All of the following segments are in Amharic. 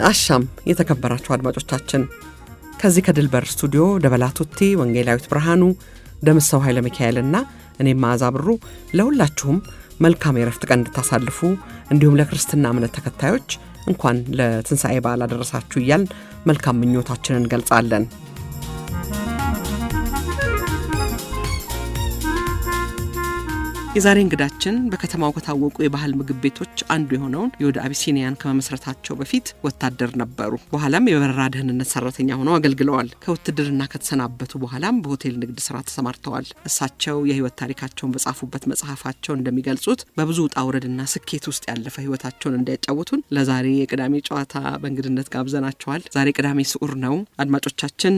አሻም የተከበራችሁ አድማጮቻችን ከዚህ ከድልበር ስቱዲዮ ደበላቱቲ ወንጌላዊት ብርሃኑ ደምሰው ኃይለ ሚካኤልና እኔም ማዛብሩ ለሁላችሁም መልካም የረፍት ቀን እንድታሳልፉ እንዲሁም ለክርስትና እምነት ተከታዮች እንኳን ለትንሳኤ በዓል አደረሳችሁ እያልን መልካም ምኞታችንን እንገልጻለን። የዛሬ እንግዳችን በከተማው ከታወቁ የባህል ምግብ ቤቶች አንዱ የሆነውን የወደ አቢሲኒያን ከመመስረታቸው በፊት ወታደር ነበሩ። በኋላም የበረራ ደህንነት ሰራተኛ ሆነው አገልግለዋል። ከውትድርና ከተሰናበቱ በኋላም በሆቴል ንግድ ስራ ተሰማርተዋል። እሳቸው የህይወት ታሪካቸውን በጻፉበት መጽሐፋቸው እንደሚገልጹት በብዙ ውጣ ውረድና ስኬት ውስጥ ያለፈ ህይወታቸውን እንዲያጫውቱን ለዛሬ የቅዳሜ ጨዋታ በእንግድነት ጋብዘናቸዋል። ዛሬ ቅዳሜ ስዑር ነው። አድማጮቻችን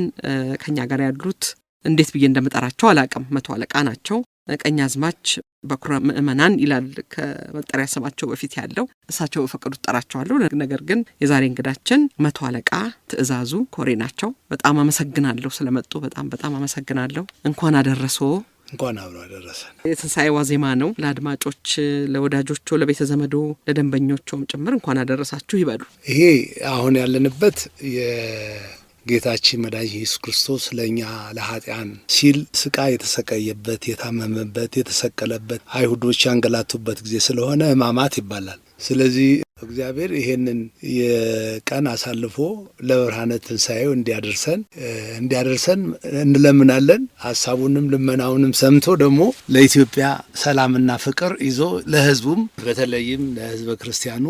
ከኛ ጋር ያሉት እንዴት ብዬ እንደምጠራቸው አላቅም። 100 አለቃ ናቸው። ቀኛዝማች በኩረ ምእመናን ይላል ከመጠሪያ ስማቸው በፊት ያለው። እሳቸው በፈቀዱት ጠራቸዋለሁ። ነገር ግን የዛሬ እንግዳችን 100 አለቃ ትእዛዙ ኮሬ ናቸው። በጣም አመሰግናለሁ ስለመጡ። በጣም አመሰግናለሁ። እንኳን አደረሶ። እንኳን አብሮ አደረሰን። የትንሳኤ ዋዜማ ነው። ለአድማጮች፣ ለወዳጆቹ፣ ለቤተ ዘመዶ፣ ለደንበኞቹም ጭምር እንኳን አደረሳችሁ ይበሉ። ይሄ አሁን ያለንበት ጌታችን መድኃኒታችን ኢየሱስ ክርስቶስ ለእኛ ለኃጢአን ሲል ስቃይ የተሰቃየበት፣ የታመመበት፣ የተሰቀለበት፣ አይሁዶች ያንገላቱበት ጊዜ ስለሆነ ሕማማት ይባላል። ስለዚህ እግዚአብሔር ይሄንን የቀን አሳልፎ ለብርሃነ ትንሣኤው እንዲያደርሰን እንለምናለን። ሀሳቡንም ልመናውንም ሰምቶ ደግሞ ለኢትዮጵያ ሰላምና ፍቅር ይዞ ለሕዝቡም በተለይም ለሕዝበ ክርስቲያኑ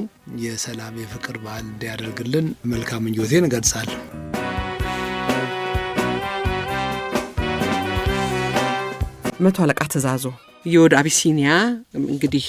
የሰላም የፍቅር በዓል እንዲያደርግልን መልካም ምኞቴን እገልጻለሁ። 100 አለቃ ትእዛዙ የወደ አቢሲኒያ እንግዲህ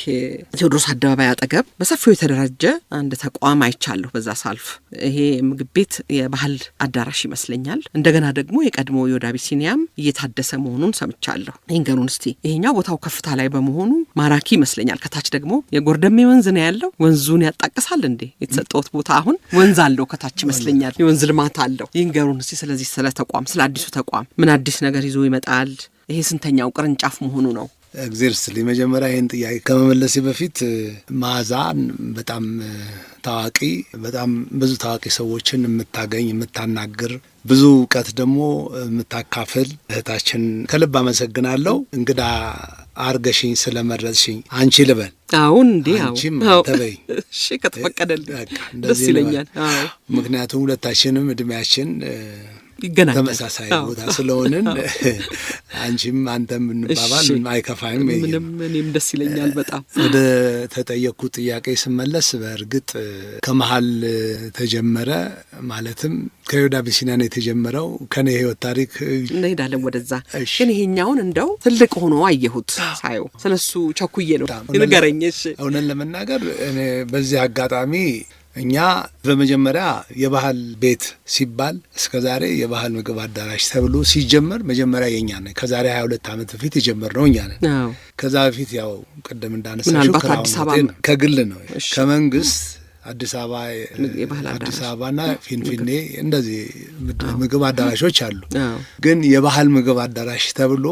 ቴዎድሮስ አደባባይ አጠገብ በሰፊው የተደራጀ አንድ ተቋም አይቻለሁ በዛ ሳልፍ። ይሄ ምግብ ቤት የባህል አዳራሽ ይመስለኛል። እንደገና ደግሞ የቀድሞ የወደ አቢሲኒያም እየታደሰ መሆኑን ሰምቻለሁ። ይንገሩን እስቲ። ይሄኛው ቦታው ከፍታ ላይ በመሆኑ ማራኪ ይመስለኛል። ከታች ደግሞ የጎርደሜ ወንዝ ነው ያለው። ወንዙን ያጣቅሳል እንዴ? የተሰጠውት ቦታ አሁን ወንዝ አለው ከታች ይመስለኛል። የወንዝ ልማት አለው። ይንገሩን እስቲ ስለዚህ ስለ ተቋም፣ ስለ አዲሱ ተቋም ምን አዲስ ነገር ይዞ ይመጣል? ይሄ ስንተኛው ቅርንጫፍ መሆኑ ነው? እግዚአብሔር ይስጥልኝ። መጀመሪያ ይህን ጥያቄ ከመመለሴ በፊት መዓዛን በጣም ታዋቂ፣ በጣም ብዙ ታዋቂ ሰዎችን የምታገኝ የምታናግር፣ ብዙ እውቀት ደግሞ የምታካፍል እህታችን ከልብ አመሰግናለሁ። እንግዳ አርገሽኝ ስለመረጥሽኝ አንቺ ልበል። አሁን እንዴ አንቺም ተበይ። እሺ ከተፈቀደልኝ ደስ ይለኛል። ምክንያቱም ሁለታችንም እድሜያችን ይገናኛል፣ ተመሳሳይ ቦታ ስለሆንን አንቺም አንተም እንባባል አይከፋይም። ምንም ደስ ይለኛል በጣም። ወደ ተጠየቅኩ ጥያቄ ስመለስ በእርግጥ ከመሀል ተጀመረ። ማለትም ከወደ አቢሲኒያ ነው የተጀመረው። ከኔ ህይወት ታሪክ እንሄዳለን ወደዛ። ግን ይሄኛውን እንደው ትልቅ ሆኖ አየሁት ሳየው። ስለሱ ቸኩዬ ነው ንገረኝ። እሺ እውነት ለመናገር እኔ በዚህ አጋጣሚ እኛ በመጀመሪያ የባህል ቤት ሲባል እስከዛሬ የባህል ምግብ አዳራሽ ተብሎ ሲጀመር መጀመሪያ የኛ ነው። ከዛሬ 22 ዓመት በፊት የጀመርነው እኛ ነን። ከዛ በፊት ያው ቀደም እንዳነሳሽው ከግል ነው፣ ከመንግስት አዲስ አበባና ፊንፊኔ እንደዚህ ምግብ አዳራሾች አሉ። ግን የባህል ምግብ አዳራሽ ተብሎ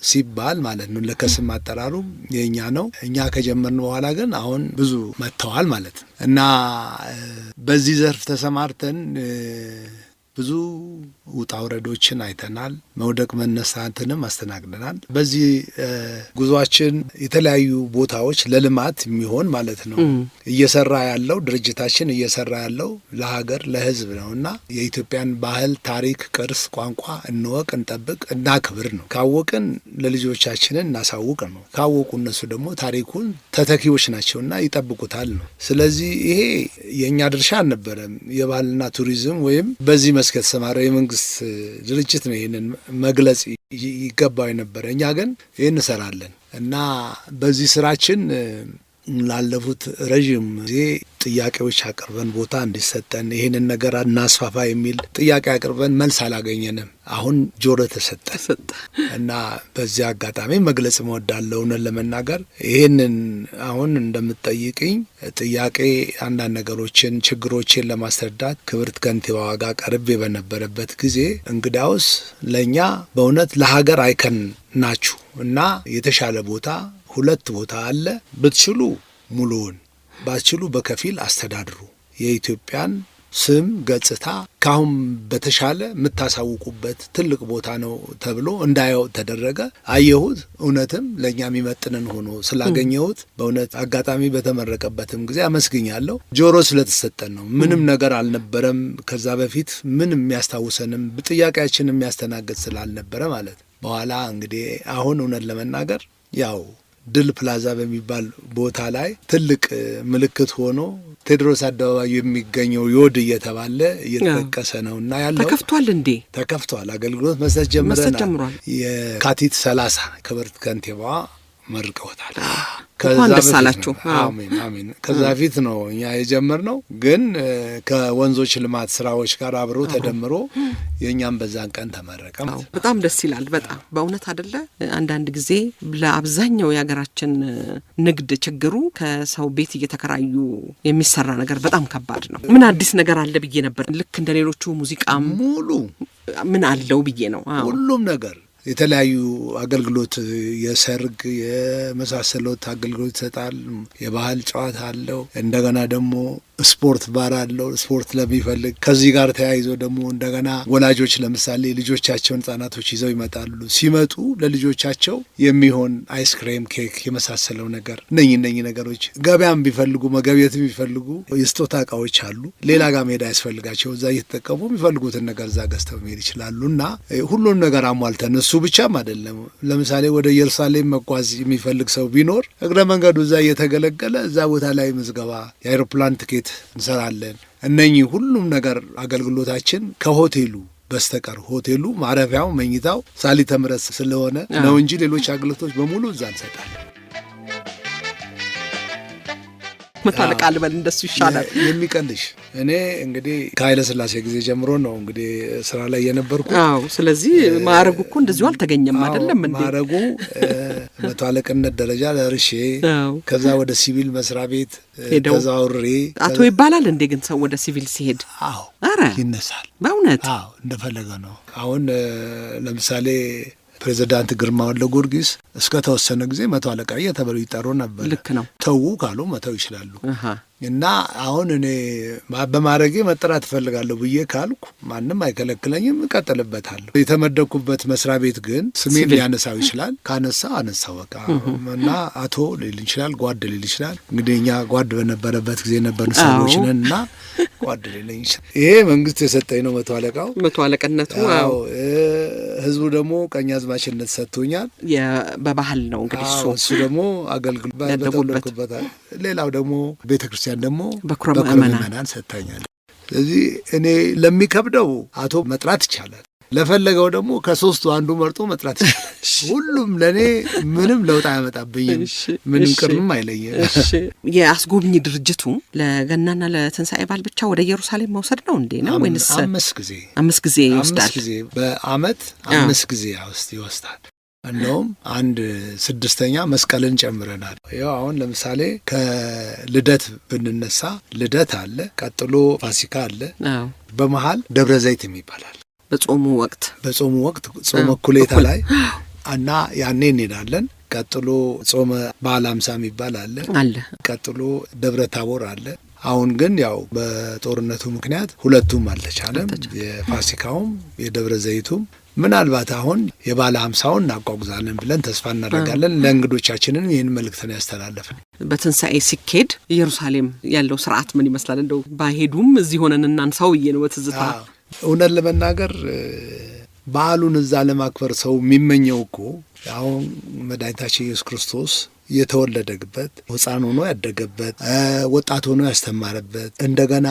ሲባል ማለት ነው ለከስም አጠራሩ የኛ ነው። እኛ ከጀመርን በኋላ ግን አሁን ብዙ መጥተዋል ማለት ነው እና በዚህ ዘርፍ ተሰማርተን ብዙ ውጣ ውረዶችን አይተናል። መውደቅ መነሳትንም አስተናግደናል። በዚህ ጉዟችን የተለያዩ ቦታዎች ለልማት የሚሆን ማለት ነው እየሰራ ያለው ድርጅታችን እየሰራ ያለው ለሀገር ለሕዝብ ነውና የኢትዮጵያን ባህል፣ ታሪክ፣ ቅርስ፣ ቋንቋ እንወቅ፣ እንጠብቅ፣ እናክብር ነው። ካወቅን ለልጆቻችንን እናሳውቅ ነው። ካወቁ እነሱ ደግሞ ታሪኩን ተተኪዎች ናቸውና ይጠብቁታል ነው። ስለዚህ ይሄ የእኛ ድርሻ አልነበረም። የባህልና ቱሪዝም ወይም በዚህ መስክ የተሰማራው የመንግስት ድርጅት ነው ይህንን መግለጽ ይገባው የነበረ። እኛ ግን ይህን እንሰራለን እና በዚህ ስራችን ላለፉት ረዥም ጊዜ ጥያቄዎች አቅርበን ቦታ እንዲሰጠን ይህንን ነገር እናስፋፋ የሚል ጥያቄ አቅርበን መልስ አላገኘንም። አሁን ጆሮ ተሰጠ እና በዚህ አጋጣሚ መግለጽ እወዳለሁ። ለመናገር ይህንን አሁን እንደምትጠይቅኝ ጥያቄ አንዳንድ ነገሮችን ችግሮችን ለማስረዳት ክብርት ከንቲባዋ ጋር ቀርቤ በነበረበት ጊዜ እንግዳውስ ለእኛ በእውነት ለሀገር አይከን ናችሁ እና የተሻለ ቦታ 2 ቦታ አለ። ብትችሉ ሙሉውን፣ ባትችሉ በከፊል አስተዳድሩ። የኢትዮጵያን ስም ገጽታ ካሁን በተሻለ የምታሳውቁበት ትልቅ ቦታ ነው ተብሎ እንዳየው ተደረገ። አየሁት። እውነትም ለእኛ የሚመጥንን ሆኖ ስላገኘሁት በእውነት አጋጣሚ በተመረቀበትም ጊዜ አመስግኛለሁ። ጆሮ ስለተሰጠን ነው። ምንም ነገር አልነበረም ከዛ በፊት ምንም የሚያስታውሰንም ጥያቄያችን የሚያስተናግድ ስላልነበረ ማለት። በኋላ እንግዲህ አሁን እውነት ለመናገር ያው ድል ፕላዛ በሚባል ቦታ ላይ ትልቅ ምልክት ሆኖ ቴዎድሮስ አደባባይ የሚገኘው ዮድ እየተባለ እየተጠቀሰ ነውና ያለው ተከፍቷል እንዴ? ተከፍቷል። አገልግሎት መስጠት ጀምረናል። የካቲት 30 ክብርት ከንቲባዋ መርቀውታል። እንኳን ደስ አላችሁ። አሜን አሜን። ከዛ ፊት ነው እኛ የጀመርነው፣ ግን ከወንዞች ልማት ስራዎች ጋር አብሮ ተደምሮ የእኛም በዛን ቀን ተመረቀ። በጣም ደስ ይላል። በጣም በእውነት አይደለ። አንዳንድ ጊዜ ለአብዛኛው የሀገራችን ንግድ ችግሩ ከሰው ቤት እየተከራዩ የሚሰራ ነገር በጣም ከባድ ነው። ምን አዲስ ነገር አለ ብዬ ነበር። ልክ እንደ ሌሎቹ ሙዚቃም ሙሉ ምን አለው ብዬ ነው። ሁሉም ነገር የተለያዩ አገልግሎት የሰርግ የመሳሰሉት አገልግሎት ይሰጣል። የባህል ጨዋታ አለው። እንደገና ደግሞ ስፖርት ባር አለው፣ ስፖርት ለሚፈልግ። ከዚህ ጋር ተያይዞ ደግሞ እንደገና ወላጆች ለምሳሌ ልጆቻቸውን ህጻናቶች ይዘው ይመጣሉ። ሲመጡ ለልጆቻቸው የሚሆን አይስክሬም፣ ኬክ የመሳሰለው ነገር እነኚህ ነገሮች ገበያም ቢፈልጉ መገብየትም ቢፈልጉ የስጦታ እቃዎች አሉ። ሌላ ጋር መሄድ አያስፈልጋቸው። እዛ እየተጠቀሙ የሚፈልጉትን ነገር እዛ ገዝተው መሄድ ይችላሉ። እና ሁሉም ነገር አሟልተን እሱ ብቻም አይደለም። ለምሳሌ ወደ ኢየሩሳሌም መጓዝ የሚፈልግ ሰው ቢኖር እግረ መንገዱ እዛ እየተገለገለ እዛ ቦታ ላይ ምዝገባ፣ የአይሮፕላን ትኬት እንሰራለን። እነኚህ ሁሉም ነገር አገልግሎታችን ከሆቴሉ በስተቀር ሆቴሉ ማረፊያው፣ መኝታው ሳሊተ ምሕረት ስለሆነ ነው እንጂ ሌሎች አገልግሎቶች በሙሉ እዛ እንሰጣለን። መታለቃ ልበል እንደሱ ይሻላል የሚቀልሽ። እኔ እንግዲህ ከኃይለ ሥላሴ ጊዜ ጀምሮ ነው እንግዲህ ስራ ላይ የነበርኩ። ስለዚህ ማዕረጉ እኮ እንደዚሁ አልተገኘም አይደለም እንዴ? ማዕረጉ መቶ አለቅነት ደረጃ ደርሼ ከዛ ወደ ሲቪል መስሪያ ቤት ተዛውሬ አቶ ይባላል እንዴ? ግን ሰው ወደ ሲቪል ሲሄድ አረ ይነሳል በእውነት እንደፈለገ ነው። አሁን ለምሳሌ ፕሬዚዳንት ግርማ ወልደ ጊዮርጊስ እስከ ተወሰነ ጊዜ መቶ አለቃ እየተባሉ ይጠሩ ነበር። ልክ ነው። ተዉ ካሉ መተው ይችላሉ። እና አሁን እኔ በማዕረጌ መጠራት እፈልጋለሁ ብዬ ካልኩ ማንም አይከለክለኝም፣ እቀጥልበታለሁ። የተመደኩበት መስሪያ ቤት ግን ስሜን ሊያነሳው ይችላል። ካነሳው አነሳው በቃ። እና አቶ ሊል ይችላል፣ ጓድ ሊል ይችላል። እንግዲህ እኛ ጓድ በነበረበት ጊዜ ነበርን ሰዎች ነን እና ጓድ ሊለኝ ይችላል። ይሄ መንግስት የሰጠኝ ነው መቶ አለቃው፣ መቶ አለቅነቱ። ህዝቡ ደግሞ ቀኛዝማችነት ሰጥቶኛል። በባህል ነው እንግዲህ እሱ ደግሞ አገልግሎት በተወለድኩበታል። ሌላው ደግሞ ቤተክርስቲያን ደግሞ በኩረ ምእመናን ሰጥታኛል። ስለዚህ እኔ ለሚከብደው አቶ መጥራት ይቻላል፣ ለፈለገው ደግሞ ከሶስቱ አንዱ መርጦ መጥራት ይቻላል። ሁሉም ለእኔ ምንም ለውጥ አያመጣብኝም፣ ምንም ቅርም አይለኝም። የአስጎብኝ ድርጅቱ ለገናና ለትንሣኤ በዓል ብቻ ወደ ኢየሩሳሌም መውሰድ ነው እንዴ? ነው ወይንስ 5 ጊዜ ይወስዳል? 5 ጊዜ በአመት 5 ጊዜ ይወስዳል። እንደውም 1/6 መስቀልን ጨምረናል። ያው አሁን ለምሳሌ ከልደት ብንነሳ ልደት አለ፣ ቀጥሎ ፋሲካ አለ፣ በመሃል ደብረ ዘይት የሚባላል በጾሙ ወቅት ጾመ እኩሌታ ላይ እና ያኔ እንሄዳለን። ቀጥሎ ጾመ በዓለ ሃምሳ የሚባል አለ። ቀጥሎ ደብረ ታቦር አለ። አሁን ግን ያው በጦርነቱ ምክንያት ሁለቱም አልተቻለም፣ የፋሲካውም የደብረ ዘይቱም። ምናልባት አሁን የበዓለ ሃምሳውን እናጓጉዛለን ብለን ተስፋ እናደርጋለን። ለእንግዶቻችንን ይህን መልእክትን ያስተላለፍን። በትንሣኤ ሲኬድ ኢየሩሳሌም ያለው ስርዓት ምን ይመስላል? እንደው ባሄዱም እዚህ ሆነን እናንሳው ብዬ ነው በትዝታ። እውነት ለመናገር በዓሉን እዛ ለማክበር ሰው የሚመኘው እኮ አሁን መድኃኒታችን ኢየሱስ ክርስቶስ የተወለደበት ሕፃን ሆኖ ያደገበት፣ ወጣት ሆኖ ያስተማረበት፣ እንደገና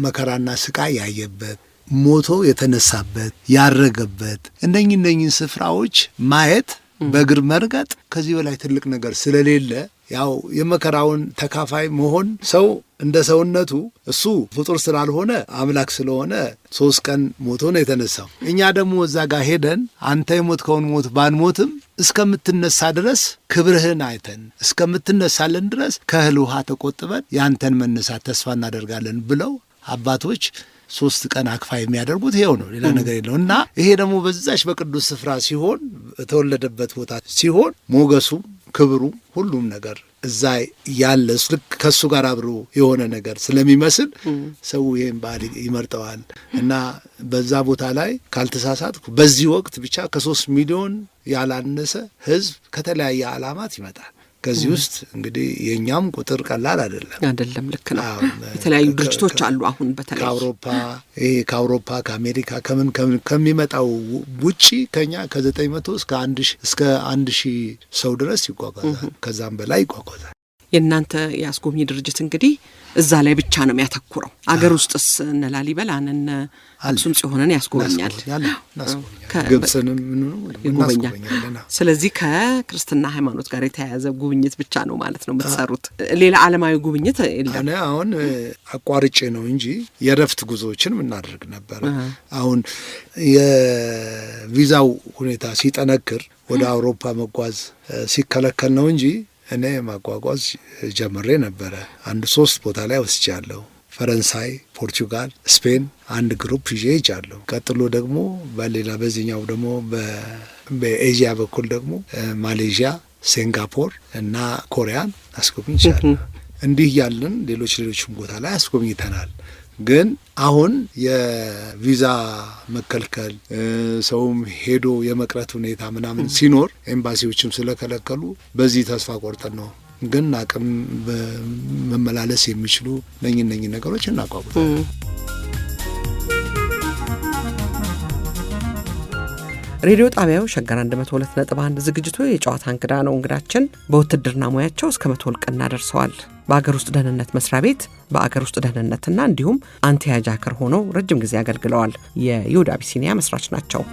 መከራና ስቃይ ያየበት፣ ሞቶ የተነሳበት፣ ያረገበት እነኝህን ስፍራዎች ማየት በእግር መርገጥ ከዚህ በላይ ትልቅ ነገር ስለሌለ ያው የመከራውን ተካፋይ መሆን ሰው እንደ ሰውነቱ እሱ ፍጡር ስላልሆነ አምላክ ስለሆነ 3 ቀን ሞቶ ነው የተነሳው። እኛ ደግሞ እዛ ጋር ሄደን አንተ የሞትከውን ሞት ባንሞትም እስከምትነሳ ድረስ ክብርህን አይተን እስከምትነሳለን ድረስ ከእህል ውሃ ተቆጥበን ያንተን መነሳት ተስፋ እናደርጋለን ብለው አባቶች 3 ቀን አክፋ የሚያደርጉት ይሄው ነው፣ ሌላ ነገር የለው። እና ይሄ ደግሞ በዛች በቅዱስ ስፍራ ሲሆን የተወለደበት ቦታ ሲሆን ሞገሱም ክብሩ ሁሉም ነገር እዛ ያለ ልክ ከሱ ጋር አብሮ የሆነ ነገር ስለሚመስል ሰው ይሄን ባህል ይመርጠዋል። እና በዛ ቦታ ላይ ካልተሳሳትኩ በዚህ ወቅት ብቻ ከ3 ሚሊዮን ያላነሰ ህዝብ ከተለያየ ዓላማት ይመጣል። ከዚህ ውስጥ እንግዲህ የኛም ቁጥር ቀላል አይደለም። ልክ ነው። የተለያዩ ድርጅቶች አሉ። አሁን በተለይ ከአውሮፓ ከአሜሪካ ከምን ከሚመጣው ውጪ ከኛ ከ900 እስከ 1000 ሰው ድረስ ይጓጓዛል። ከዛም በላይ ይጓጓዛል። የእናንተ የአስጎብኚ ድርጅት እንግዲህ እዛ ላይ ብቻ ነው የሚያተኩረው። አገር ውስጥስ እነ ላሊበላን እነ አክሱም ጽዮንን ያስጎበኛል፣ ግብጽንም ይጎበኛል። ስለዚህ ከክርስትና ሃይማኖት ጋር የተያያዘ ጉብኝት ብቻ ነው ማለት ነው የምትሰሩት። ሌላ ዓለማዊ ጉብኝት የለም? እኔ አሁን አቋርጬ ነው እንጂ የረፍት ጉዞዎችን ምናደርግ ነበር። አሁን የቪዛው ሁኔታ ሲጠነክር ወደ አውሮፓ መጓዝ ሲከለከል ነው እንጂ እኔ ማጓጓዝ ጀምሬ ነበረ። 3 ቦታ ላይ ወስጃለሁ። ፈረንሳይ፣ ፖርቹጋል፣ ስፔን አንድ ግሩፕ ይዤ ሄጃለሁ። ቀጥሎ ደግሞ በዚህኛው ደግሞ በኤዥያ በኩል ደግሞ ማሌዥያ፣ ሲንጋፖር እና ኮሪያን አስጎብኝቻለሁ። እንዲህ ያለን ሌሎችም ቦታ ላይ አስጎብኝተናል። ግን አሁን የቪዛ መከልከል ሰውም ሄዶ የመቅረት ሁኔታ ምናምን ሲኖር ኤምባሲዎችም ስለከለከሉ በዚህ ተስፋ ቆርጠን ነው። ግን አቅም መመላለስ የሚችሉ ነኝ ነገሮች እናቋቁጣለን። ሬዲዮ ጣቢያው ሸገር 102.1 ዝግጅቱ የጨዋታ እንግዳ ነው። እንግዳችን በውትድርና ሙያቸው እስከ 100 እልቅና ደርሰዋል። በአገር ውስጥ ደህንነት መስሪያ ቤት በአገር ውስጥ ደህንነትና እንዲሁም አንቲያጃከር ሆነው ረጅም ጊዜ አገልግለዋል። የዮድ አቢሲኒያ መስራች ናቸው።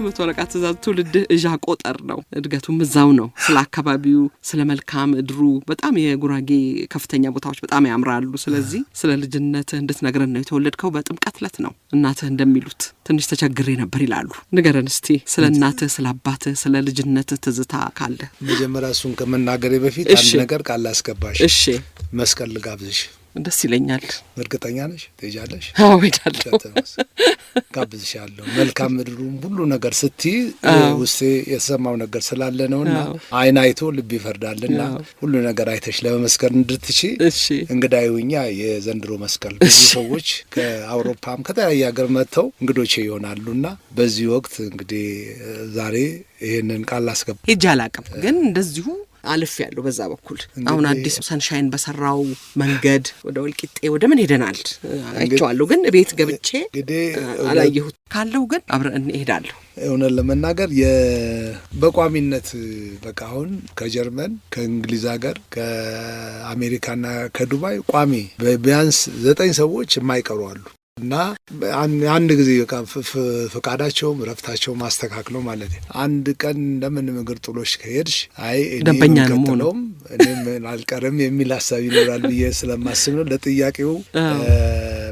መቶ አለቃ ትእዛዝ ትውልድ እዣ ቆጠር ነው። እድገቱም እዛው ነው። ስለ አካባቢው፣ ስለ መልካም እድሩ በጣም የጉራጌ ከፍተኛ ቦታዎች በጣም ያምራሉ። ስለዚህ ስለ ልጅነትህ እንድትነግረን ነው። የተወለድከው በጥምቀት ዕለት ነው። እናትህ እንደሚሉት ትንሽ ተቸግሬ ነበር ይላሉ። ንገረን እስቲ ስለ እናትህ፣ ስለ አባትህ፣ ስለ ልጅነትህ ትዝታ ካለ። መጀመሪያ እሱን ከመናገሬ በፊት አንድ ነገር ቃል ላስገባሽ። እሺ። መስቀል ልጋብዝሽ። ደስ ይለኛል። እርግጠኛ ነሽ ትሄጃለሽ? አዎ እሄዳለሁ። ጋብዝሻለሁ። መልካም ምድሩም ሁሉ ነገር ስትይ ውስጤ የተሰማው ነገር ስላለ ነውና አይን አይቶ ልብ ይፈርዳልና ሁሉ ነገር አይተሽ ለመመስከር እንድትቺ እንግዳይውኛ የዘንድሮ መስቀል ብዙ ሰዎች ከአውሮፓም ከተለያየ ሀገር መጥተው እንግዶቼ ይሆናሉና በዚህ ወቅት እንግዲህ ዛሬ ይሄንን ቃል ላስገባ። ሄጄ አላውቅም፣ ግን እንደዚሁ አልፍ ያለው በዛ በኩል አሁን አዲስ ሰንሻይን በሰራው መንገድ ወደ ወልቂጤ ወደ ምን ሄደናል አይቼዋለሁ። ግን ቤት ገብቼ አላየሁት። ካለው ግን አብረን እንሄዳለሁ። እውነት ለመናገር በቋሚነት በቃ አሁን ከጀርመን ከእንግሊዝ ሀገር ከአሜሪካና ከዱባይ ቋሚ ቢያንስ 9 ሰዎች የማይቀሩ አሉ። እና አንድ ጊዜ በቃ ፈቃዳቸውም ረፍታቸውም ማስተካክለው ማለት ነው። አንድ ቀን እንደምን እግር ጥሎሽ ከሄድሽ አይ ደንበኛ ነው ሆኖም እኔም አልቀርም የሚል ሀሳብ ይኖራል ብዬ ስለማስብ ነው። ለጥያቄው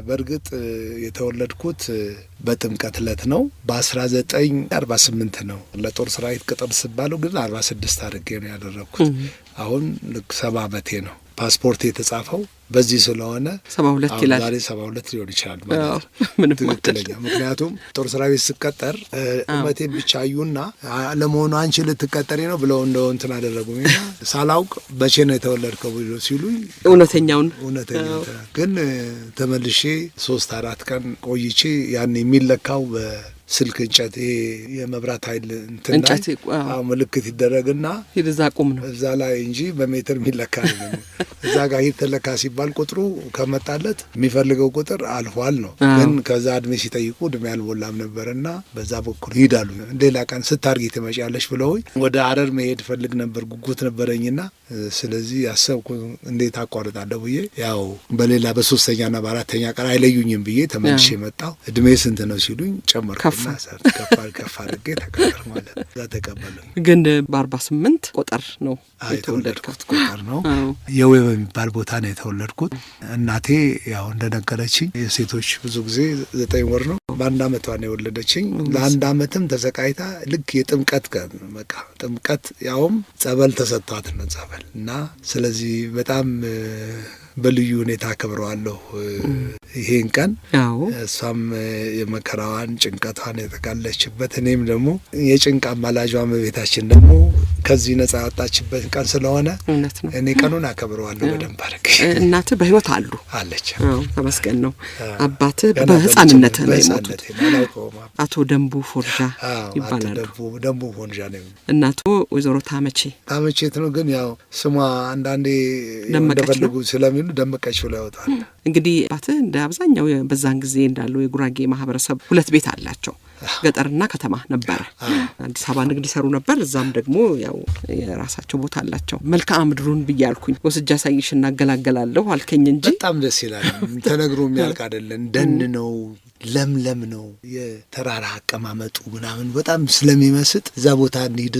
በእርግጥ የተወለድኩት በጥምቀት ዕለት ነው። በ1948 ነው። ለጦር ሰራዊት ቅጥር ስባለው ግን 46 አድርጌ ነው ያደረግኩት። አሁን 70 ዓመቴ ነው። ፓስፖርት የተጻፈው በዚህ ስለሆነ 72 ይላል። ዛሬ 72 ሊሆን ይችላል ማለት ነው። ትክክለኛ ምክንያቱም ጦር ሰራዊት ስቀጠር እመቴን ብቻ አዩና ለመሆኑ አንቺ ልትቀጠሪ ነው ብለው እንደው እንትን አደረጉኝና ሳላውቅ መቼ ነው የተወለድከው ብሎ ሲሉኝ እውነተኛውን ግን ተመልሼ 3-4 ቀን ቆይቼ ያን የሚለካው ስልክ እንጨት የመብራት ኃይል እንጨት ምልክት ይደረግና ሂድ እዛ ቁም ነው እዛ ላይ እንጂ በሜትር የሚለካ ነው። እዛ ጋር ሂድ ተለካ ሲባል ቁጥሩ ከመጣለት የሚፈልገው ቁጥር አልፏል ነው። ግን ከዛ እድሜ ሲጠይቁ እድሜ አልሞላም ነበርና በዛ በኩል ሂዳሉ። ሌላ ቀን ስታርጊ ትመጪያለሽ ብለውኝ ወደ ሀረር መሄድ ፈልግ ነበር፣ ጉጉት ነበረኝና ስለዚህ ያሰብኩ እንዴት አቋርጣለሁ ብዬ ያው በሌላ በ3ኛና በ4ኛ ቀን አይለዩኝም ብዬ ተመልሼ መጣሁ። እድሜ ስንት ነው ሲሉኝ ጨመርኩ። ከፍ አድርጌ ተቀጠር ማለት እዛ ተቀበሉኝ። ግን በ48 ቁጥር ነው የተወለድኩት። ቁጥር ነው የወይ በሚባል ቦታ ነው የተወለድኩት። እናቴ ያው እንደነገረችኝ የሴቶች ብዙ ጊዜ 9 ወር ነው። በ1 ዓመቷ ነው የወለደችኝ። ለ1 ዓመትም ተሰቃይታ ልክ የጥምቀት ቀን በቃ ጥምቀት ያውም ጸበል ተሰጥቷት ነው ጸበል እና ስለዚህ በጣም በልዩ ሁኔታ አከብረዋለሁ ይሄን ቀን። እሷም የመከራዋን ጭንቀቷን የተጋለችበት እኔም ደግሞ የጭንቅ አማላጇ እመቤታችን ደግሞ ከዚህ ነጻ ያወጣችበት ቀን ስለሆነ እኔ ቀኑን አከብረዋለሁ በደንብ አድርጌ። እናትህ በህይወት አሉ? አለች። ተመስገን ነው። አባትህ በህፃንነት ነው የሞቱት? አቶ ደንቡ ፎንዣ ይባላሉ። ደንቡ ፎንዣ ነው። እናቱ ወይዘሮ ታመቼት ነው፣ ግን ያው ስሟ አንዳንዴ እንደፈለጉ ስለሚሉ ደመቀች ብለው ያወጣል። እንግዲህ አባትህ እንደ አብዛኛው በዛን ጊዜ እንዳለው የጉራጌ ማህበረሰብ ሁለት ቤት አላቸው። ገጠርና ከተማ ነበረ። አዲስ አበባ ንግድ ይሰሩ ነበር፣ እዛም ደግሞ ያው የራሳቸው ቦታ አላቸው። መልክዓ ምድሩን ብያልኩኝ ወስጃ ሳይሽ እናገላገላለሁ አልከኝ እንጂ በጣም ደስ ይላል። ተነግሮ የሚያልቅ አይደለም። ደን ነው፣ ለምለም ነው። የተራራ አቀማመጡ ምናምን በጣም ስለሚመስጥ እዛ ቦታ እንሂድ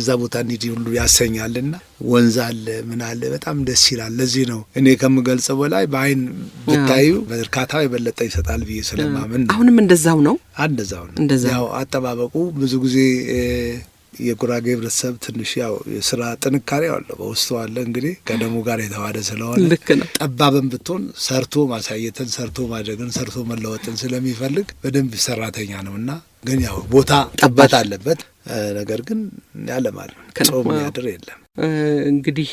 ሁሉ ያሰኛልና ወንዝ አለ ምን አለ፣ በጣም ደስ ይላል። ለዚህ ነው እኔ ከምገልጸው በላይ በአይን ብታዩ በርካታው የበለጠ ይሰጣል ብዬ ስለማምን። አሁንም እንደዛው ነው። እንደዛው ነው። ያው አጠባበቁ ብዙ ጊዜ የጉራጌ ህብረተሰብ ትንሽ ያው የስራ ጥንካሬ አለው በውስጡ አለ። እንግዲህ ከደሙ ጋር የተዋሃደ ስለሆነ ልክ ነው። ጠባብን ብትሆን ሰርቶ ማሳየትን፣ ሰርቶ ማድረግን፣ ሰርቶ መለወጥን ስለሚፈልግ በደንብ ሰራተኛ ነውና፣ ግን ያው ቦታ ጠበት አለበት። ነገር ግን ያለማል ጾም ያድር የለም። እንግዲህ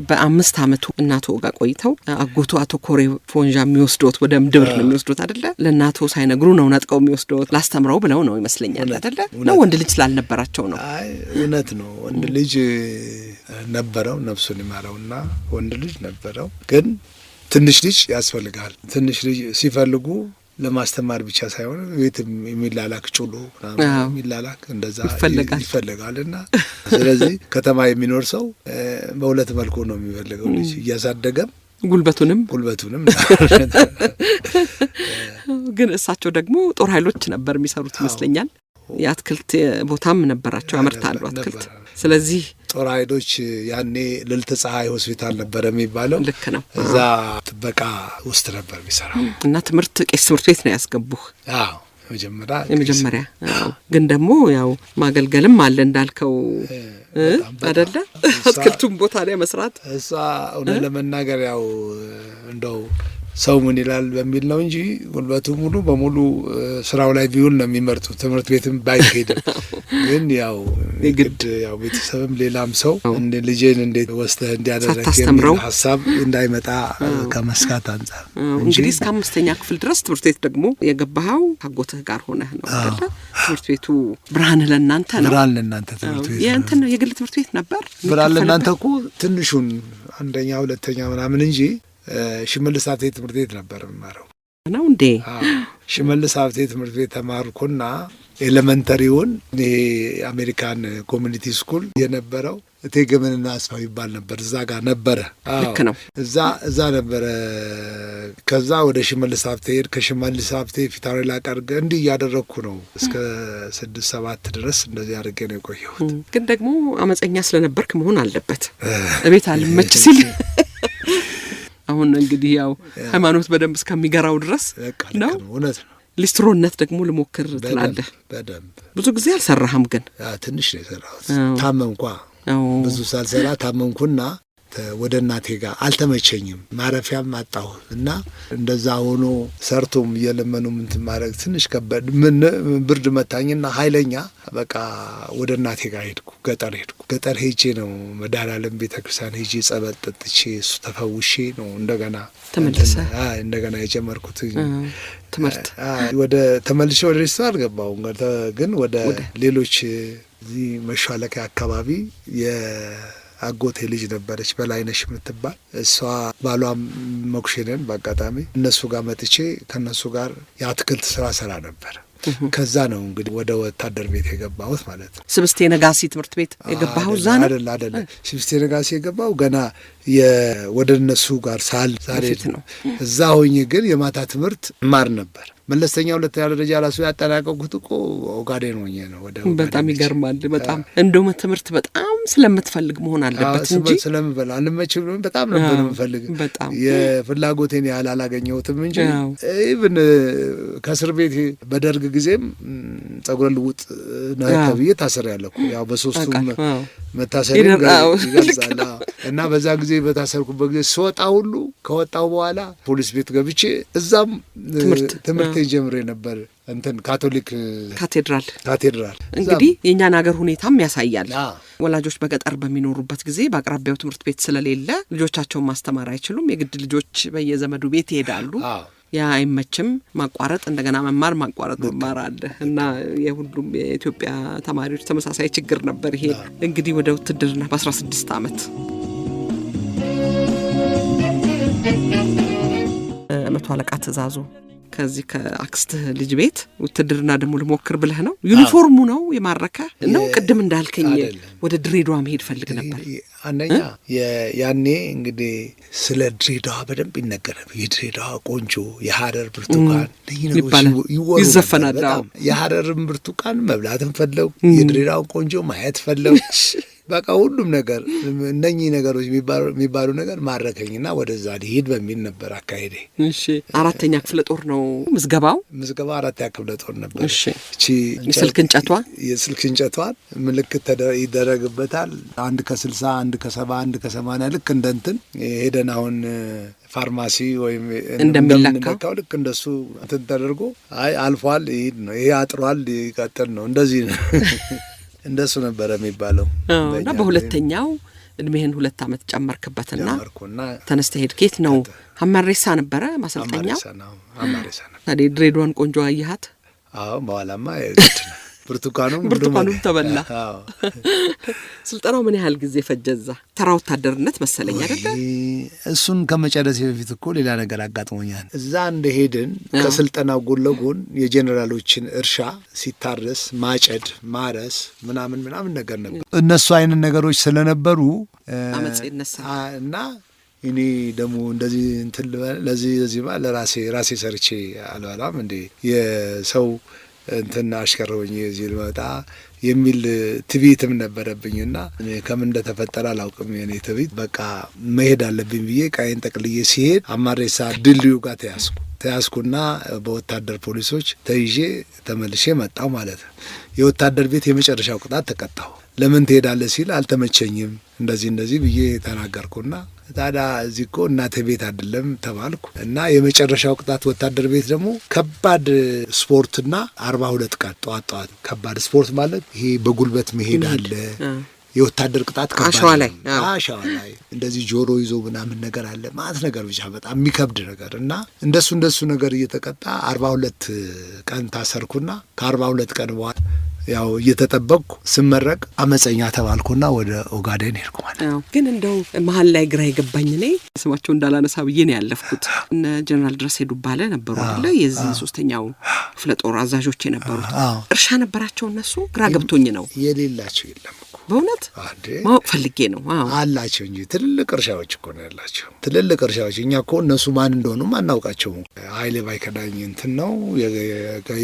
በ5 ዓመቱ እናቶ ጋር ቆይተው አጎቱ አቶ ኮሬ ፎንዣ የሚወስዶት ወደ ምድብር ነው የሚወስዶት አይደለ? ለእናቶ ሳይነግሩ ነው ነጥቀው የሚወስዶት። ላስተምረው ብለው ነው ይመስለኛል አይደለ? ነው ወንድ ልጅ ስላልነበራቸው ነው? አይ እውነት ነው። ወንድ ልጅ ነበረው፣ ነፍሱን ይማረውና ወንድ ልጅ ነበረው። ግን ትንሽ ልጅ ያስፈልጋል። ትንሽ ልጅ ሲፈልጉ ለማስተማር ብቻ ሳይሆን ቤትም የሚላላክ ጩሎ የሚላላክ እንደዛ ይፈልጋልና ስለዚህ ከተማ የሚኖር ሰው በሁለት መልኩ ነው የሚፈልገው ልጅ እያሳደገም ጉልበቱንም ግን እሳቸው ደግሞ ጦር ኃይሎች ነበር የሚሰሩት ይመስለኛል። የአትክልት ቦታም ነበራቸው፣ ያመርታሉ አትክልት። ስለዚህ ጦር ኃይሎች ያኔ ልዕልተ ፀሐይ ሆስፒታል ነበር የሚባለው። ልክ ነው። እዛ ጥበቃ ውስጥ ነበር የሚሰራው እና ቄስ ትምህርት ቤት ነው ያስገቡህ? አዎ የመጀመሪያ ግን ደግሞ ያው ማገልገልም አለ እንዳልከው አይደለ? አትክልቱም ቦታ ላይ መስራት እሷ እውነት ለመናገር ያው እንደው ሰው ምን ይላል በሚል ነው እንጂ ጉልበቱ ሙሉ በሙሉ ስራው ላይ ቢውል ነው የሚመርጡት። ትምህርት ቤትም ባይሄድም ግን ያው ግድ ያው ቤተሰብም ሌላም ሰው እንደ ልጄን እንዴት ወስተህ እንዲያደርግ የሚል ሀሳብ እንዳይመጣ ከመስካት አንጻር እንግዲህ እስከ 5ኛ ክፍል ድረስ ትምህርት ቤት ደግሞ የገባኸው አጎትህ ጋር ሆነህ ነው አይደል? ትምህርት ቤቱ ብርሃን ለእናንተ ነው። ብርሃን ለእናንተ ትምህርት ቤት የእንትን የግል ትምህርት ቤት ነበር። ብርሃን ለእናንተ እኮ ትንሹን 1ኛ 2ኛ ምናምን እንጂ ሽመልስ ሀብቴ ትምህርት ቤት ነበር የማረው ነው እንዴ? ሽመልስ ሀብቴ ትምህርት ቤት ተማርኩና ኤሌመንተሪውን ይሄ አሜሪካን ኮሚኒቲ ስኩል የነበረው እቴገመንና አስፋው ይባል ነበር። እዛ ጋር ነበረ። ልክ ነው። እዛ ነበረ። ከዛ ወደ ሽመልስ ሀብቴ ሄድ። ከሽመልስ ሀብቴ ፊታውራሪ ላቀርገ እንዲህ እያደረግኩ ነው እስከ 6-7 ድረስ እንደዚህ አድርጌ ነው የቆየሁት። ግን ደግሞ አመፀኛ ስለነበርክ መሆን አለበት እቤት አልመች ሲል አሁን እንግዲህ ያው ሃይማኖት በደንብ እስከሚገራው ድረስ ነው። እውነት ነው። ሊስትሮነት ደግሞ ልሞክር ትላለህ። በደንብ ብዙ ጊዜ አልሰራህም? ግን ትንሽ ነው የሰራሁት። ታመምኳ ብዙ ሳልሰራ ታመምኩና ወደ እናቴ ጋር አልተመቸኝም። ማረፊያም አጣሁ እና እንደዛ ሆኖ ሰርቶም እየለመኑ እንትን ማድረግ ትንሽ ከበድ። ምን ብርድ መታኝና ኃይለኛ በቃ ወደ እናቴ ጋር ሄድኩ። ገጠር ሄጄ ነው መድኃኔዓለም ቤተክርስቲያን ሄጄ ጸበል ጠጥቼ እሱ ተፈውሼ ነው እንደገና የጀመርኩት ትምህርት። ተመልሼ ወደ ሬስቶ አልገባሁም፣ ግን ወደ ሌሎች እዚህ መሿለኪያ አካባቢ አጎቴ ልጅ ነበረች በላይነሽ የምትባል። እሷ ባሏም መኩሼነን በአጋጣሚ እነሱ ጋር መጥቼ ከነሱ ጋር የአትክልት ስራ ሰራ ነበር። ከዛ ነው እንግዲህ ወደ ወታደር ቤት የገባሁት ማለት ነው። ስብስቴ ነጋሲ ትምህርት ቤት የገባኸው እዛ ነው? አይደለ ስብስቴ ነጋሲ የገባው ገና ወደ እነሱ ጋር ሳልሄድ ነው። እዛ ሆኜ ግን የማታ ትምህርት ማር ነበር። መለስተኛ 2ኛ ደረጃ ራሱ ያጠናቀቁት እኮ ኦጋዴን ሆኜ ነው። በጣም ይገርማል። በጣም እንደውም ትምህርት በጣም ስለምትፈልግ መሆን አለበት እንጂ ስለምበላ አልመችም። በጣም ነበር የምፈልግ። የፍላጎቴን ያህል አላገኘሁትም እንጂ ኢቭን ከእስር ቤት በደርግ ጊዜም ጸጉረ ልውጥ ነው ተብዬ ታስሬያለሁ። ያው በሶስቱም መታሰሪን ይገልጻል። እና በዛ ጊዜ በታሰርኩበት ጊዜ ስወጣ ሁሉ ከወጣው በኋላ ፖሊስ ቤት ገብቼ እዛም ትምህርት ጀምሬ ነበር። እንትን ካቶሊክ ካቴድራል እንግዲህ የእኛን ሀገር ሁኔታም ያሳያል። ወላጆች በገጠር በሚኖሩበት ጊዜ በአቅራቢያው ትምህርት ቤት ስለሌለ ልጆቻቸውን ማስተማር አይችሉም። የግድ ልጆች በየዘመዱ ቤት ይሄዳሉ። ያ አይመችም። ማቋረጥ እንደገና ማቋረጥ መማር አለ እና የሁሉም የኢትዮጵያ ተማሪዎች ተመሳሳይ ችግር ነበር ይሄ። እንግዲህ ወደ ውትድርና በ16 ዓመት መቶ አለቃ ትእዛዙ ከዚህ ከአክስትህ ልጅ ቤት ውትድርና ደግሞ ልሞክር ብለህ ነው? ዩኒፎርሙ ነው የማረከ ነው? ቅድም እንዳልከኝ ወደ ድሬዳዋ መሄድ ፈልግ ነበር። አንደኛ ያኔ እንግዲህ ስለ ድሬዳዋ በደንብ ይነገራል። የድሬዳዋ ቆንጆ፣ የሀረር ብርቱካን ይዘፈናል። የሀረርን ብርቱካን መብላትን ፈለው፣ የድሬዳዋ ቆንጆ ማየት ፈለው። በቃ ሁሉም ነገር እነኚህ ነገሮች የሚባሉ ነገር ማረከኝና ወደዛ ሊሄድ በሚል ነበር አካሄዴ። እሺ 4ኛ ክፍለ ጦር ነው ምዝገባው 4ኛ ክፍለ ጦር ነበር። እሺ የስልክ እንጨቷን ምልክት ይደረግበታል። 1 ከ60 1 ከ70 1 ከ80 ልክ እንደንትን ሄደን አሁን ፋርማሲ ወይም እንደምንለካው ልክ እንደሱ እንትን ተደርጎ አይ አልፏል፣ ይሄድ ነው፣ ይሄ አጥሯል፣ ይቀጥል ነው፣ እንደዚህ ነው እንደሱ ነበረ የሚባለው። እና በሁለተኛው እድሜህን 2 ዓመት ጨመርክበትና ተነስተህ ሄድክ። የት ነው? ሀመሬሳ ነበረ ማሰልጠኛው። ሀመሬሳ ነበር። ታዲያ ድሬዳዋን ቆንጆ አየሃት? አዎ በኋላማ ብርቱካኑም ተበላ። ስልጠናው ምን ያህል ጊዜ ፈጀዛ? ተራ ወታደርነት መሰለኝ አይደለ? እሱን ከመጨረሴ በፊት እኮ ሌላ ነገር አጋጥሞኛል። እዛ እንደሄድን ከስልጠናው ጎን ለጎን የጄኔራሎችን እርሻ ሲታረስ ማጨድ፣ ማረስ ምናምን ነገር ነበር። እነሱ አይነት ነገሮች ስለነበሩ አመጽ ይነሳል እና እኔ ደግሞ እንደዚህ እንትን ለዚህ ለራሴ ሰርቼ አልበላም እንዴ የሰው እንትን አሽከረውኝ እዚህ ልመጣ የሚል ትዕቢትም ነበረብኝና ከምን እንደተፈጠረ አላውቅም። የኔ ትዕቢት በቃ መሄድ አለብኝ ብዬ ቃዬን ጠቅልዬ ሲሄድ ሀመሬሳ ድልድዩ ጋር ተያዝኩና በወታደር ፖሊሶች ተይዤ ተመልሼ መጣሁ ማለት ነው። የወታደር ቤት የመጨረሻው ቅጣት ተቀጣሁ። ለምን ትሄዳለህ ሲል አልተመቸኝም እንደዚህ ብዬ ተናገርኩና ታዲያ እዚህ እኮ እናቴ ቤት አይደለም ተባልኩ እና የመጨረሻው ቅጣት ወታደር ቤት ደግሞ ከባድ ስፖርትና 42 ቀን ጠዋት ከባድ ስፖርት ማለት ይሄ በጉልበት መሄድ አለ። የወታደር ቅጣት ከባድ አሸዋ ላይ እንደዚህ ጆሮ ይዞ ምናምን ነገር አለ ማለት ነገር ብቻ በጣም የሚከብድ ነገር እና እንደሱ ነገር እየተቀጣ 42 ቀን ታሰርኩና ከ42 ቀን በኋላ ያው እየተጠበቅኩ ስመረቅ አመፀኛ ተባልኩና ወደ ኦጋዴን ሄድኩ ማለት ነው። ግን እንደው መሀል ላይ ግራ የገባኝ እኔ ስማቸው እንዳላነሳ ብዬ ነው ያለፍኩት። እነ ጀነራል ድረስ ሄዱባለ ነበሩ አይደለ? የዚህ 3ኛው ክፍለ ጦር አዛዦች የነበሩት እርሻ ነበራቸው። እነሱ ግራ ገብቶኝ ነው። የሌላቸው የለም እኮ በእውነት ማወቅ ፈልጌ ነው። አላቸው እንጂ ትልልቅ እርሻዎች እኮ ነው ያላቸው። ትልልቅ እርሻዎች እኛ እኮ እነሱ ማን እንደሆኑም አናውቃቸው። ኃይሌ ባይከዳኝ እንትን ነው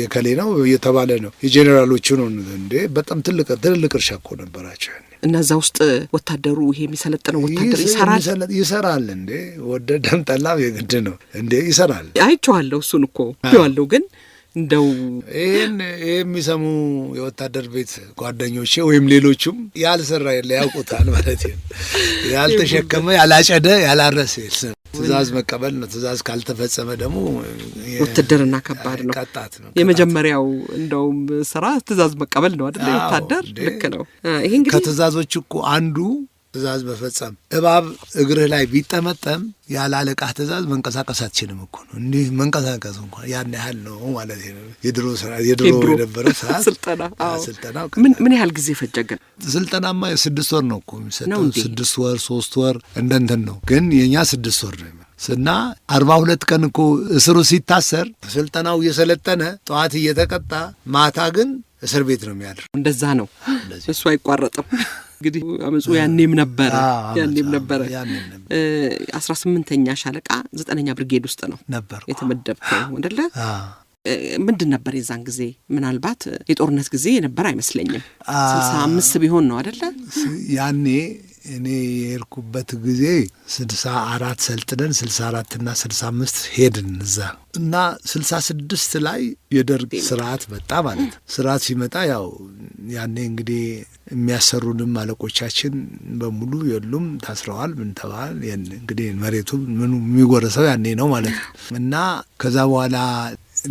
የከሌ ነው እየተባለ ነው የጄኔራሎቹ ነው እንዴ። በጣም ትልልቅ እርሻ እኮ ነበራቸው። እነዛ ውስጥ ወታደሩ ይሄ የሚሰለጥነው ወታደር ይሰራል እንዴ። ወደደም ጠላም የግድ ነው እንዴ ይሰራል። አይቼዋለሁ፣ እሱን እኮ አይቼዋለሁ። ግን እንደው ይሄን የሚሰሙ የወታደር ቤት ጓደኞቼ ወይም ሌሎቹም ያልሰራ የለ ያውቁታል ማለት ነው። ያልተሸከመ ያላጨደ ያላረሰ ትእዛዝ መቀበል ነው። ትእዛዝ ካልተፈጸመ ደግሞ ውትድርና ከባድ ነው። ቀጣት ነው። የመጀመሪያው እንደውም ስራ ትእዛዝ መቀበል ነው አይደል? ወታደር ልክ ነው። ይሄ እንግዲህ ከትእዛዞች እኮ አንዱ ትእዛዝ መፈጸም። እባብ እግርህ ላይ ቢጠመጠም ያለ አለቃህ ትእዛዝ መንቀሳቀስ አትችልም እኮ ነው። እንዲህ መንቀሳቀስ እንኳን ያን ያህል ነው ማለት ነው። የድሮ የነበረው ስርዓት ስልጠና ምን ያህል ጊዜ ፈጀ? ግን ስልጠናማ 6 ወር ነው እኮ የሚሰጠው። 6 ወር 3 ወር እንደንትን ነው። ግን የኛ 6 ወር ነው እና 42 ቀን እኮ እስሩ ሲታሰር ስልጠናው እየሰለጠነ ጠዋት እየተቀጣ ማታ ግን እስር ቤት ነው የሚያድር። እንደዛ ነው። እሱ አይቋረጥም። እንግዲህ አመጹ ያኔም ነበረ 18ኛ ሻለቃ 9ኛ ብርጌድ ውስጥ ነው የተመደብከው አይደለ? ምንድን ነበር የዛን ጊዜ? ምናልባት የጦርነት ጊዜ የነበር አይመስለኝም። 65 ቢሆን ነው አይደለ? ያኔ እኔ የሄድኩበት ጊዜ 64 ሰልጥነን 64ና 65 ሄድን እዛ እና 66 ላይ የደርግ ስርዓት መጣ ማለት ስርዓት ሲመጣ ያው ያኔ እንግዲህ የሚያሰሩንም አለቆቻችን በሙሉ የሉም፣ ታስረዋል። ምን ተባል እንግዲህ መሬቱ ምኑ የሚጎረሰው ያኔ ነው ማለት ነው። እና ከዛ በኋላ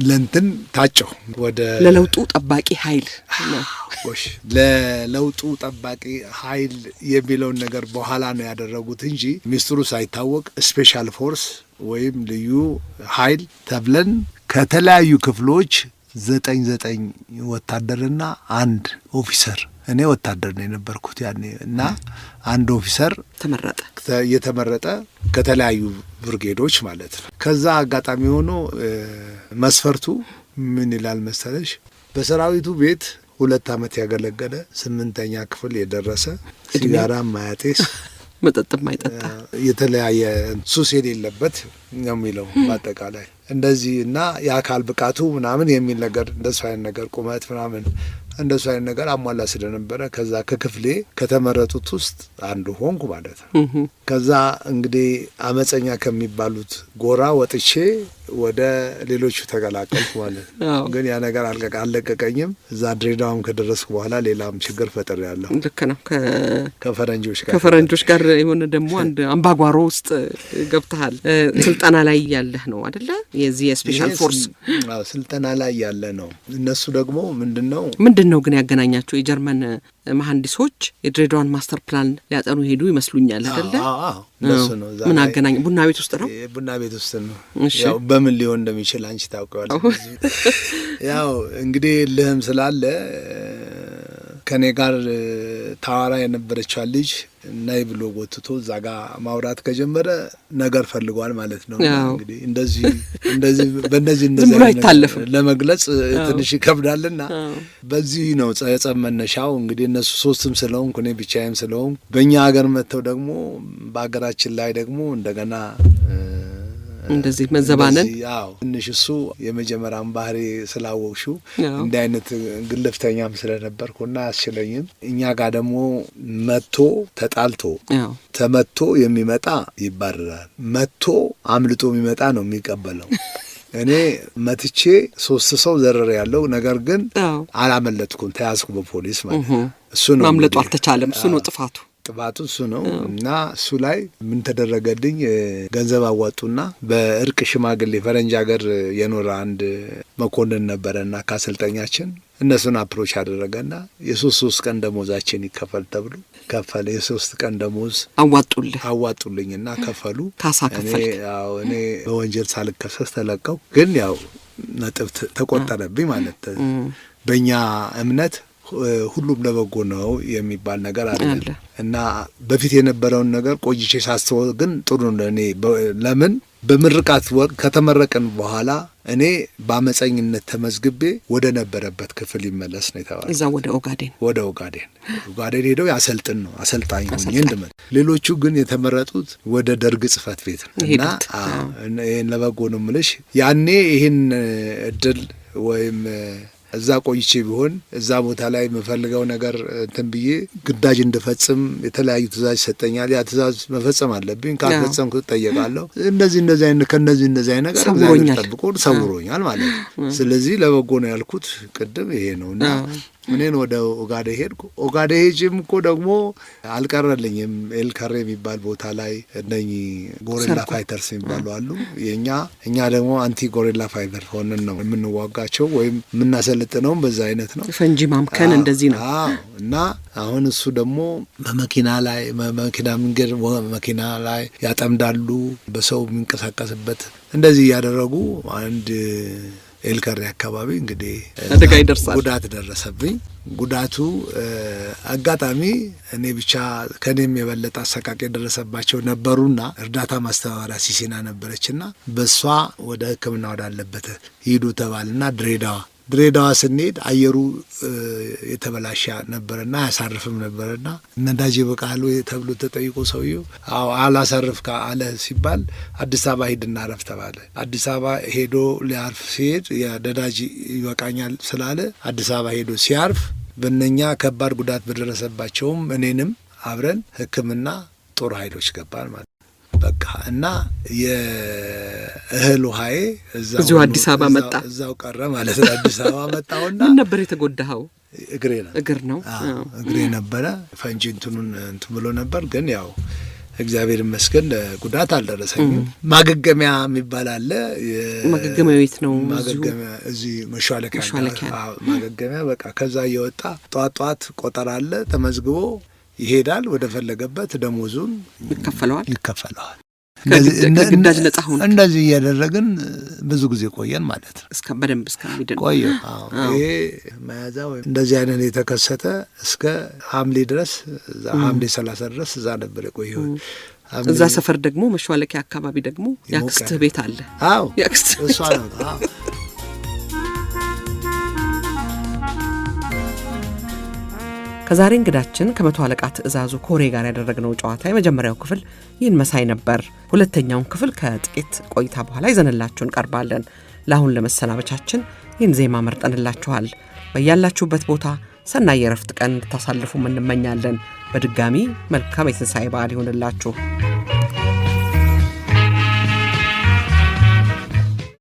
ለንትን ታጨው ወደ ለለውጡ ጠባቂ ኃይል ለለውጡ ጠባቂ ኃይል የሚለውን ነገር በኋላ ነው ያደረጉት እንጂ ሚስጥሩ ሳይታወቅ ስፔሻል ፎርስ ወይም ልዩ ኃይል ተብለን ከተለያዩ ክፍሎች 9 ወታደርና 1 ኦፊሰር፣ እኔ ወታደር ነው የነበርኩት ያኔ እና 1 ኦፊሰር የተመረጠ ከተለያዩ ብርጌዶች ማለት ነው። ከዛ አጋጣሚ ሆኖ መስፈርቱ ምን ይላል መሰለሽ? በሰራዊቱ ቤት 2 ዓመት ያገለገለ 8ኛ ክፍል የደረሰ ሲጋራ ማያጤስ መጠጥ ማይጠጣ የተለያየ ሱስ የሌለበት ነው የሚለው በአጠቃላይ እንደዚህ እና የአካል ብቃቱ ምናምን የሚል ነገር እንደሱ አይነት ነገር ቁመት ምናምን እንደሱ አይነት ነገር አሟላ ስለነበረ ከዛ ከክፍሌ ከተመረጡት ውስጥ አንዱ ሆንኩ ማለት ነው። ከዛ እንግዲህ አመፀኛ ከሚባሉት ጎራ ወጥቼ ወደ ሌሎቹ ተቀላቀልኩ ማለት ነው። ግን ያ ነገር አልለቀቀኝም። እዛ ድሬዳዋም ከደረስኩ በኋላ ሌላም ችግር ፈጥሬያለሁ። ልክ ነው። ከፈረንጆች ጋር የሆነ ደግሞ አንድ አምባጓሮ ውስጥ ገብተሃል። ስልጠና ላይ ያለህ ነው አይደለ? የዚህ የስፔሻል ፎርስ ስልጠና ላይ ያለ ነው። እነሱ ደግሞ ምንድን ነው ግን ያገናኛቸው? የጀርመን መሐንዲሶች የድሬዳዋን ማስተር ፕላን ሊያጠኑ ሄዱ ይመስሉኛል አይደለ? እነሱ ነው። ምን አገናኝ? ቡና ቤት ውስጥ ነው። ቡና ቤት ውስጥ ነው። ያው በምን ሊሆን እንደሚችል አንቺ ታውቀዋለሽ። ያው እንግዲህ ልህም ስላለ ከኔ ጋር ታዋራ የነበረችው ልጅ ናይ ብሎ ጎትቶ እዛ ጋር ማውራት ከጀመረ ነገር ፈልጓል ማለት ነው። እንግዲህ እንደዚህ በእነዚህ ለመግለጽ ትንሽ ይከብዳልና በዚህ ነው የጸብ መነሻው። እንግዲህ እነሱ 3ም ስለሆንኩ እኔ ብቻዬም ስለሆንኩ በእኛ ሀገር መጥተው ደግሞ በሀገራችን ላይ ደግሞ እንደገና እንደዚህ መዘባነን ትንሽ እሱ የመጀመሪያውን ባህሪ ስላወቅሽው እንዲህ አይነት ግልፍተኛም ስለነበርኩና አስችለኝም እኛ ጋር ደግሞ መጥቶ ተጣልቶ ተመቶ የሚመጣ ይባረራል፣ መጥቶ አምልጦ የሚመጣ ነው የሚቀበለው። እኔ መትቼ 3 ሰው ዘረረ ያለው ነገር ግን አላመለጥኩም፣ ተያዝኩ በፖሊስ ማለት ነው። እሱ ነው ማምለጡ አልተቻለም። እሱ ነው ጥፋቱ እሱ ነው። እና እሱ ላይ ምን ተደረገልኝ? ገንዘብ አዋጡና በእርቅ ሽማግሌ ፈረንጅ ሀገር የኖረ አንድ መኮንን ነበረና ካሰልጠኛችን እነሱን አፕሮች አደረገና የ3 ቀን ደሞዛችን ይከፈል ተብሎ ከፈለ። የ3 ቀን ደሞዝ አዋጡልኝና ከፈሉ። ካሳ ከፈል። እኔ በወንጀል ሳልከሰስ ተለቀው፣ ግን ያው ነጥብ ተቆጠረብኝ ማለት በእኛ እምነት ሁሉም ለበጎ ነው የሚባል ነገር አለ እና በፊት የነበረውን ነገር ቆይቼ ሳስተውል ግን ጥሩ ነው። እኔ ለምን በምርቃት ወቅት ከተመረቀን በኋላ እኔ በአመፀኝነት ተመዝግቤ ወደ ነበረበት ክፍል ይመለስ ነው የተባለው። እዛ ወደ ኦጋዴን ሄደው ያሰልጥን ነው አሰልጣኝ ሆኜ እንድመጣ። ሌሎቹ ግን የተመረጡት ወደ ደርግ ጽሕፈት ቤት እና ይሄን ለበጎ ነው የምልሽ። ያኔ ይሄን እድል ወይም እዛ ቆይቼ ቢሆን እዛ ቦታ ላይ የምፈልገው ነገር እንትን ብዬ ግዳጅ እንድፈጽም የተለያዩ ትእዛዝ ይሰጠኛል። ያ ትእዛዝ መፈጸም አለብኝ። ካልፈጸምኩ እጠየቃለሁ። እንደዚህ አይነት ነገር እግዚአብሔር ጠብቆ ሰውሮኛል ማለት ነው። ስለዚህ ለበጎ ነው ያልኩት ቅድም ይሄ ነውና እኔን ወደ ኦጋዴ ሄድኩ። ኦጋዴ ሄጅም እኮ ደግሞ አልቀረልኝም። ኤልከሬ የሚባል ቦታ ላይ እነኚህ ጎሪላ ፋይተርስ የሚባሉ አሉ። እኛ ደግሞ አንቲ ጎሪላ ፋይተር ሆነን ነው የምንዋጋቸው ወይም የምናሰልጥነውም በዛ አይነት ነው። ፈንጂ ማምከን እንደዚህ ነው። እና አሁን እሱ ደግሞ በመኪና ላይ ያጠምዳሉ፣ በሰው የሚንቀሳቀስበት እንደዚህ እያደረጉ አንድ ኤልከሬ አካባቢ እንግዲህ አደጋ ይደርሳል። ጉዳት ደረሰብኝ። ጉዳቱ አጋጣሚ እኔ ብቻ ከኔም የበለጠ አሰቃቂ የደረሰባቸው ነበሩና እርዳታ ማስተባበሪያ ሲሲና ነበረችና በሷ ወደ ሕክምና ወዳለበት ሂዱ ተባልና ድሬዳዋ ስንሄድ አየሩ የተበላሸ ነበርና አያሳርፍም ነበርና ነዳጅ ይበቃሉ ተብሎ ተጠይቆ ሰውየው አላሳርፍ ካለ ሲባል አዲስ አበባ ሂድና አረፍ ተባለ። አዲስ አበባ ሄዶ ሊያርፍ ሲሄድ የነዳጅ ይበቃኛል ስላለ አዲስ አበባ ሄዶ ሲያርፍ በእነኛ ከባድ ጉዳት በደረሰባቸውም እኔንም አብረን ሕክምና ጦር ኃይሎች ገባን ማለት በቃ እና የእህል ውሃዬ እዛው አዲስ አበባ መጣ እዛው ቀረ ማለት ነው። አዲስ አበባ መጣውና ምን ነበር የተጎዳኸው? እግር ነው። እግሬ ነበረ። ፈንጂ እንትን ብሎ ነበር፣ ግን ያው እግዚአብሔር ይመስገን ጉዳት አልደረሰኝም። ማገገሚያ የሚባል አለ። ማገገሚያ ቤት ነው እዚህ መሿለኪያ ማገገሚያ በቃ ከዛ እየወጣ ጧት ቆጠራ አለ፣ ተመዝግቦ ይሄዳል ወደ ፈለገበት፣ ደሞዙን ይከፈለዋል። ግዳጅ ነጻ ሆነ። እንደዚህ እያደረግን ብዙ ጊዜ ቆየን ማለት ነው። በደንብ እስከሚድን ቆየ። ይሄ መያዛ ወይ እንደዚህ አይነት የተከሰተ እስከ ሐምሌ ድረስ ሐምሌ 30 ድረስ እዛ ነበር የቆየው። እዛ ሰፈር ደግሞ መሿለኪያ አካባቢ ደግሞ ያክስትህ ቤት አለ። አዎ ያክስትህ እሷ ነው። አዎ ከዛሬ እንግዳችን ከመቶ አለቃ ትእዛዙ ኮሬ ጋር ያደረግነው ጨዋታ የመጀመሪያው ክፍል ይህን መሳይ ነበር። ሁለተኛውን ክፍል ከጥቂት ቆይታ በኋላ ይዘንላችሁ እንቀርባለን። ለአሁን ለመሰናበቻችን ይህን ዜማ መርጠንላችኋል። በያላችሁበት ቦታ ሰናይ የረፍት ቀን እንድታሳልፉ እንመኛለን። በድጋሚ መልካም የትንሣኤ በዓል ይሁንላችሁ።